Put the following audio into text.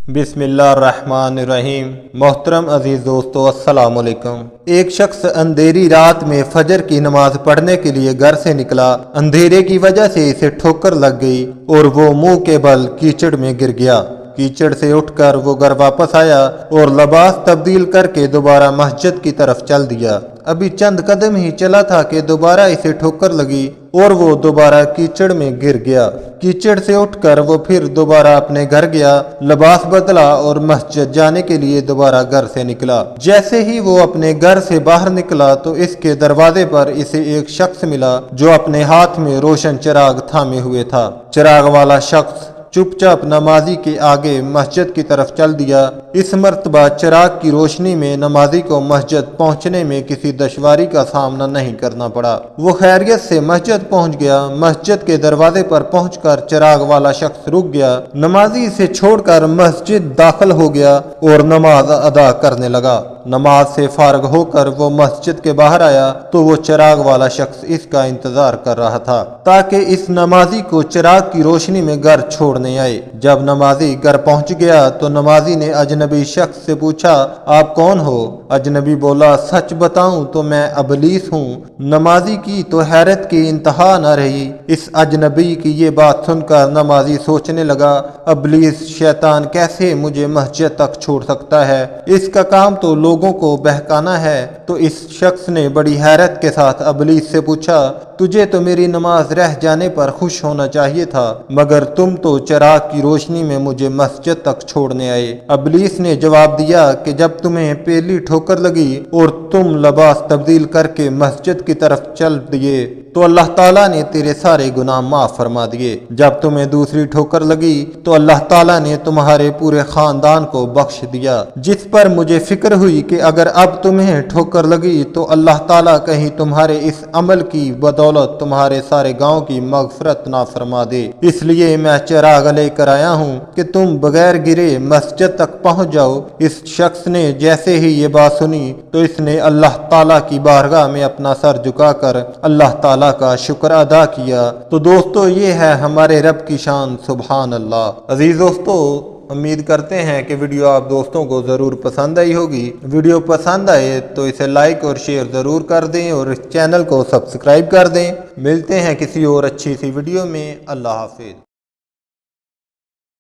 बिस्मिल्लाहिर्रहमानिर्रहीम। मोहतरम अजीज दोस्तों, अस्सलाम वालेकुम। एक शख्स अंधेरी रात में फजर की नमाज पढ़ने के लिए घर से निकला। अंधेरे की वजह से इसे ठोकर लग गई और वो मुंह के बल कीचड़ में गिर गया। कीचड़ से उठकर वो घर वापस आया और लिबास तब्दील करके दोबारा मस्जिद की तरफ चल दिया। अभी चंद कदम ही चला था कि दोबारा इसे ठोकर लगी और वो दोबारा कीचड़ में गिर गया। कीचड़ से उठकर वो फिर दोबारा अपने घर गया, लिबास बदला और मस्जिद जाने के लिए दोबारा घर से निकला। जैसे ही वो अपने घर से बाहर निकला तो इसके दरवाजे पर इसे एक शख्स मिला जो अपने हाथ में रोशन चिराग थामे हुए था। चिराग वाला शख्स चुपचाप नमाजी के आगे मस्जिद की तरफ चल दिया। इस मर्तबा चिराग की रोशनी में नमाजी को मस्जिद पहुंचने में किसी दुश्वारी का सामना नहीं करना पड़ा। वो खैरियत से मस्जिद पहुंच गया। मस्जिद के दरवाजे पर पहुंचकर चिराग वाला शख्स रुक गया। नमाजी इसे छोड़कर मस्जिद दाखिल हो गया और नमाज अदा करने लगा। नमाज से फारग होकर वो मस्जिद के बाहर आया तो वो चिराग वाला शख्स इसका इंतजार कर रहा था ताकि इस नमाजी को चिराग की रोशनी में घर छोड़ने आए। जब नमाजी घर पहुंच गया तो नमाजी ने अजनबी शख्स से पूछा, आप कौन हो? अजनबी बोला, सच बताऊं तो मैं अबलीस हूँ। नमाजी की तो हैरत की इंतहा न रही। इस अजनबी की ये बात सुनकर नमाजी सोचने लगा, अबलीस शैतान कैसे मुझे मस्जिद तक छोड़ सकता है? इसका काम तो लोगों को बहकाना है। तो इस शख्स ने बड़ी हैरत के साथ अबलीस से पूछा, तुझे तो मेरी नमाज रह जाने पर खुश होना चाहिए था, मगर तुम तो चिराग की रोशनी में मुझे मस्जिद तक छोड़ने आए। अबलीस ने जवाब दिया कि जब तुम्हें पहली ठोकर लगी और तुम लिबास तब्दील करके मस्जिद की तरफ चल दिए तो अल्लाह ताला ने तेरे सारे गुनाह माफ फरमा दिए। जब तुम्हें दूसरी ठोकर लगी तो अल्लाह ताला ने तुम्हारे पूरे खानदान को बख्श दिया। जिस पर मुझे फिक्र हुई कि अगर अब तुम्हें ठोकर लगी तो अल्लाह ताला कहीं तुम्हारे इस अमल की बदौलत तुम्हारे सारे गांव की मगफरत ना फरमा दे। इसलिए मैं चिराग लेकर आया हूँ कि तुम बगैर गिरे मस्जिद तक पहुँच जाओ। इस शख्स ने जैसे ही ये बात सुनी तो इसने अल्लाह ताला की बारगाह में अपना सर झुकाकर अल्लाह ताला का शुक्र अदा किया। तो दोस्तों, ये है हमारे रब की शान, सुभान अल्लाह। अजीज दोस्तों, उम्मीद करते हैं कि वीडियो आप दोस्तों को ज़रूर पसंद आई होगी। वीडियो पसंद आए तो इसे लाइक और शेयर ज़रूर कर दें और इस चैनल को सब्सक्राइब कर दें। मिलते हैं किसी और अच्छी सी वीडियो में। अल्लाह हाफिज़।